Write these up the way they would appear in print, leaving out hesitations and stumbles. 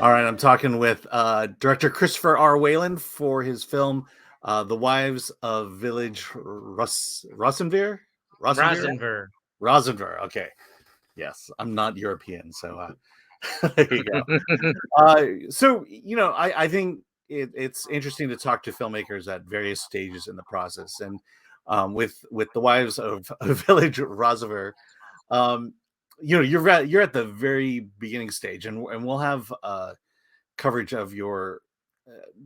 All right, I'm talking with director Christopher R. Whalen for his film The Wives of Village Rossinver? Rossinver? Rossinver. Rossinver, okay. Yes, I'm not European, so there you go. I think it's interesting to talk to filmmakers at various stages in the process. And with The Wives of Village Rossinver, um, you're at the very beginning stage, and we'll have coverage of your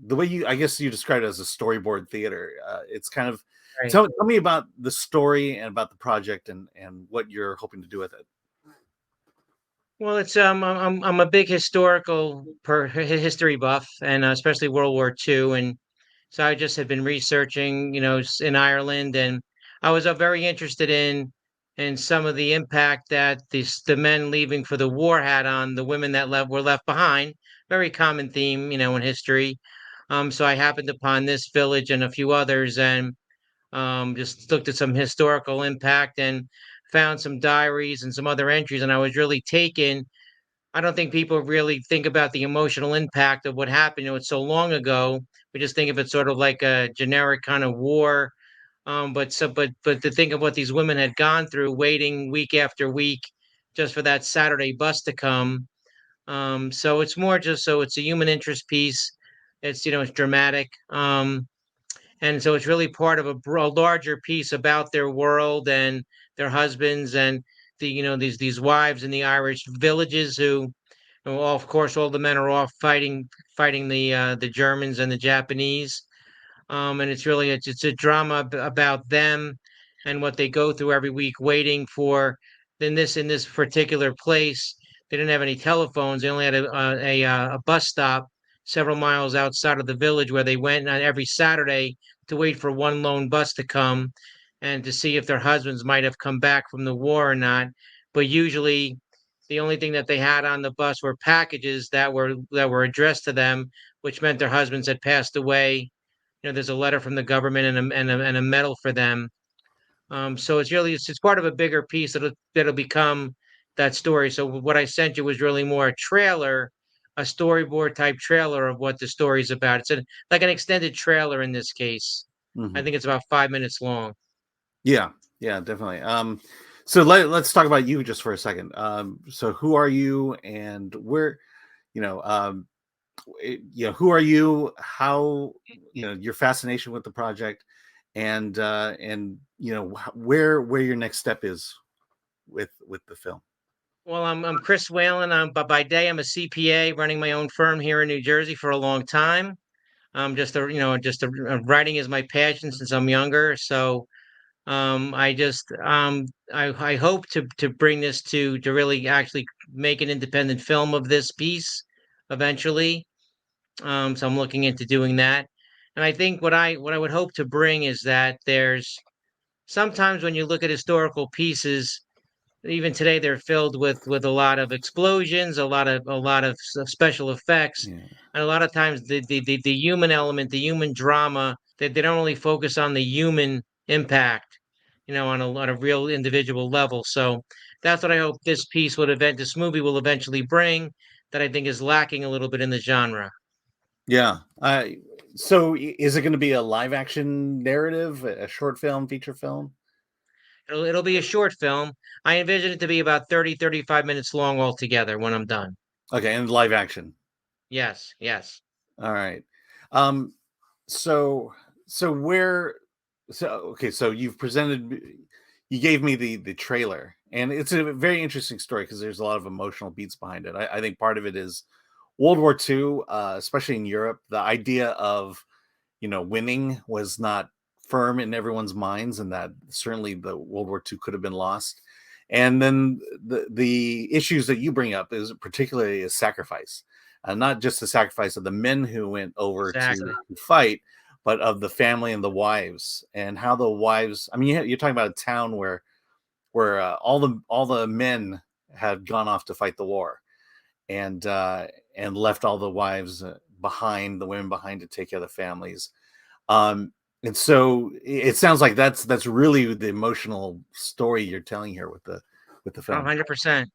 the way I guess you described it as a storyboard theater. It's kind of Right. tell me about the story and about the project and what you're hoping to do with it. Well, it's I'm a big history buff, and especially World War II, and so I just had been researching, in Ireland, and I was very interested in some of the impact that the men leaving for the war had on the women that were left behind. Very common theme, in history. So I happened upon this village and a few others, and just looked at some historical impact and found some diaries and some other entries, and I was really taken. I don't think people really think about the emotional impact of what happened. It's so long ago. We just think of it sort of like a generic kind of war. But to think of what these women had gone through, waiting week after week just for that Saturday bus to come. So it's more just so it's a human interest piece. It's dramatic. And so it's really part of a larger piece about their world and their husbands and these wives in the Irish villages who, well, of course, all the men are off fighting the Germans and the Japanese. And it's a drama about them and what they go through every week, waiting for. In this particular place, they didn't have any telephones. They only had a bus stop several miles outside of the village where they went on every Saturday to wait for one lone bus to come and to see if their husbands might have come back from the war or not. But usually the only thing that they had on the bus were packages that were addressed to them, which meant their husbands had passed away. There's a letter from the government and a medal for them. So it's part of a bigger piece that'll become that story. So what I sent you was really more a trailer, a storyboard type trailer of what the story's about. Like an extended trailer in this case. I Hmm. think it's about 5 minutes long. Yeah, yeah, definitely. So let's talk about you just for a second. So who are you and where, you know, um, who are you? How, your fascination with the project, and where your next step is with the film. Well, I'm Chris Whalen. But by day I'm a CPA running my own firm here in New Jersey for a long time. Writing is my passion since I'm younger. So I hope to bring this to really actually make an independent film of this piece eventually. So I'm looking into doing that. And I think what I would hope to bring is that there's sometimes when you look at historical pieces, even today they're filled with a lot of explosions, a lot of special effects, Yeah. and a lot of times the human element, the human drama, that they don't really focus on the human impact, on a real individual level. So that's what I hope this movie will eventually bring, that I think is lacking a little bit in the genre. Yeah. So is it going to be a live action narrative, a short film, feature film? It'll be a short film. I envision it to be about 30-35 minutes long altogether when I'm done. Okay, and live action. Yes, yes. All right. Um, so so where so okay, so you gave me the trailer, and it's a very interesting story because there's a lot of emotional beats behind it. I think part of it is World War II, especially in Europe, the idea of winning was not firm in everyone's minds, and that certainly the World War II could have been lost. And then the issues that you bring up is particularly a sacrifice, not just the sacrifice of the men who went over to Exactly. fight, but of the family and the wives, and how the wives. I mean, you're talking about a town where all the men had gone off to fight the war, and left all the wives behind, the women behind to take care of the families. Um, and so it sounds like that's really the emotional story you're telling here with the film. 100%.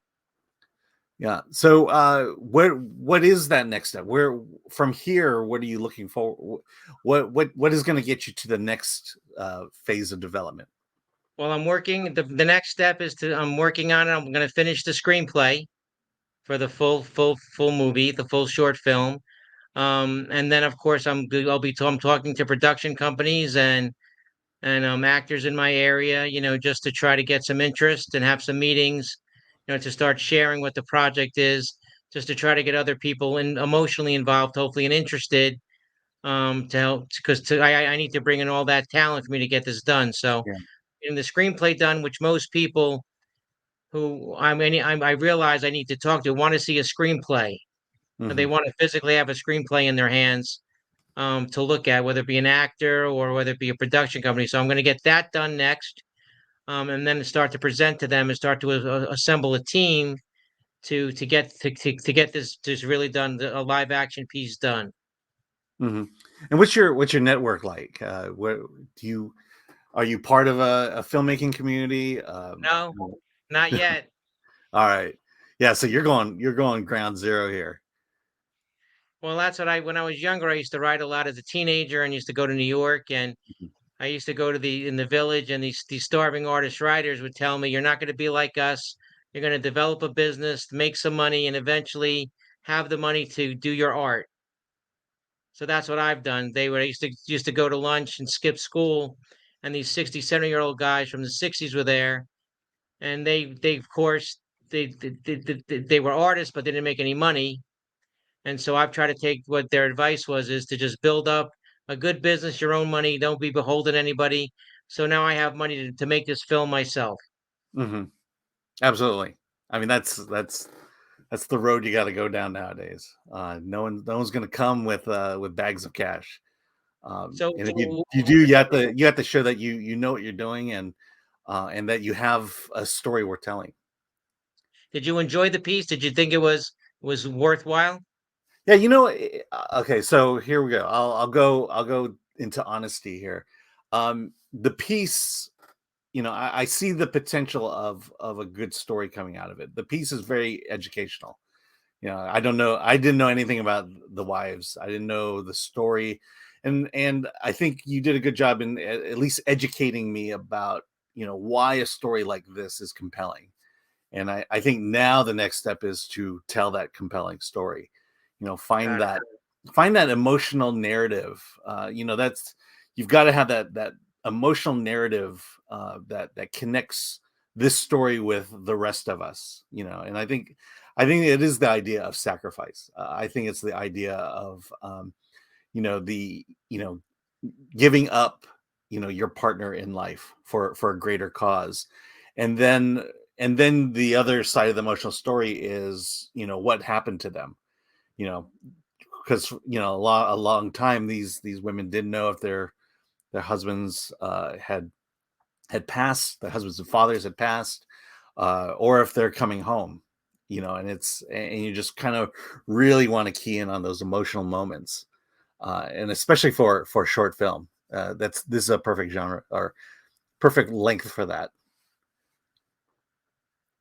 Yeah. So, what is that next step? Where from here? What are you looking for? What is going to get you to the next phase of development? Well, I'm working. The next step is to I'm working on it. I'm going to finish the screenplay for the full movie, the full short film. And then of course I'm talking to production companies and actors in my area, just to try to get some interest and have some meetings, to start sharing what the project is, just to try to get other people emotionally involved, hopefully, and interested, to help, because I need to bring in all that talent for me to get this done. So, Yeah. in the screenplay done, which most people who I realize I need to talk to want to see a screenplay, and they Hmm. want to physically have a screenplay in their hands, to look at, whether it be an actor or whether it be a production company. So I'm going to get that done next, and then start to present to them and start to assemble a team to get this really done, a live action piece done. Hmm. And what's your network like? What do you are you part of a filmmaking community? No, not yet. All right. Yeah. So you're going ground zero here. Well, that's what I when I was younger, I used to write a lot as a teenager and used to go to New York, and I used to go to the in the village, and these starving artist writers would tell me, "You're not going to be like us. You're going to develop a business, make some money, and eventually have the money to do your art." So that's what I've done. I used to go to lunch and skip school, and these 60, 70-year-old guys from the 60s were there, and they of course they were artists, but they didn't make any money. And so I've tried to take what their advice was, is to just build up a good business, your own money, don't be beholden to anybody. So now I have money to make this film myself. Hmm. Absolutely. I mean, that's the road you got to go down nowadays. No one's going to come with bags of cash. So And if you do, you have to show that you know what you're doing, and that you have a story worth telling. did you enjoy the piece? Did you think it was worthwhile? Yeah, okay, so here we go. I'll go into honesty here. The piece, I see the potential of a good story coming out of it. The piece is very educational. I didn't know anything about the wives. I didn't know the story, and I think you did a good job in at least educating me about why a story like this is compelling. And I think now the next step is to tell that compelling story. You know, find Got it. that find that emotional narrative. That's you've got to have that emotional narrative that connects this story with the rest of us. And I think it is the idea of sacrifice. I think it's the idea of the giving up your partner in life for a greater cause. And then and then the other side of the emotional story is what happened to them. you know because a long time these women didn't know if their husbands had passed, their husbands and fathers had passed, or if they're coming home. And you just kind of really want to key in on those emotional moments, and especially for short film. This is a perfect genre or perfect length for that.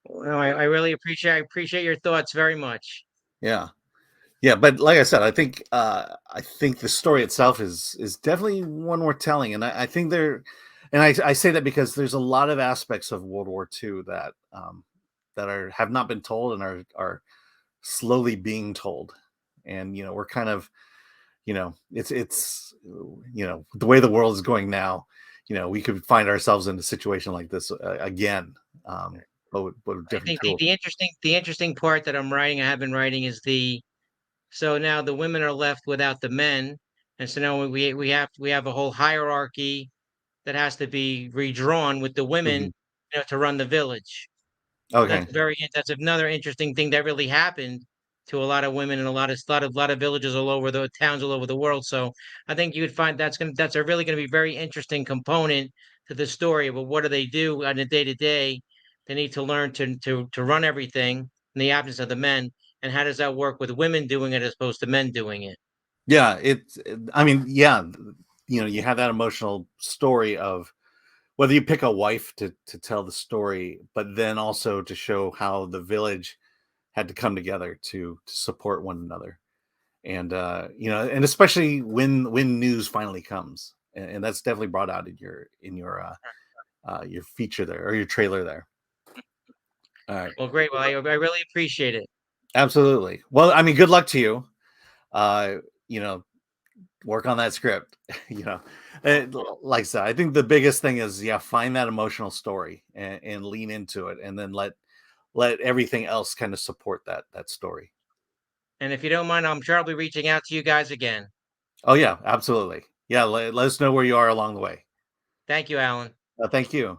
Well, I really appreciate your thoughts very much. Yeah, yeah. But like I said, I think the story itself is definitely one worth telling, and I think and I say that because there's a lot of aspects of World War II that have not been told and are slowly being told. And we're kind of it's the way the world is going now. We could find ourselves in a situation like this again, but with I different think the, tools. the interesting the interesting part that I have been writing, is the so now the women are left without the men, and so now we have a whole hierarchy that has to be redrawn with the women, Mhm. to run the village. So Okay. that's another interesting thing that really happened to a lot of women in a lot of villages all over the towns all over the world. So I think you would find that's a really gonna be very interesting component to the story. But what do they do on a day to day? They need to learn to run everything in the absence of the men. And how does that work with women doing it as opposed to men doing it? Yeah, I mean, yeah, you have that emotional story of whether you pick a wife to tell the story, but then also to show how the village had to come together to support one another. And and especially when news finally comes, and that's definitely brought out in your feature there, or your trailer there. All right. Well, great. Well, I really appreciate it. Absolutely. Well, I mean, good luck to you. Uh, you know, work on that script. you know, like I said, I think the biggest thing is, yeah, find that emotional story and lean into it, and then let everything else kind of support that story. And if you don't mind, I'm sure I'll be reaching out to you guys again. Oh yeah, absolutely. Yeah, let us know where you are along the way. Thank you, Alan. Thank you.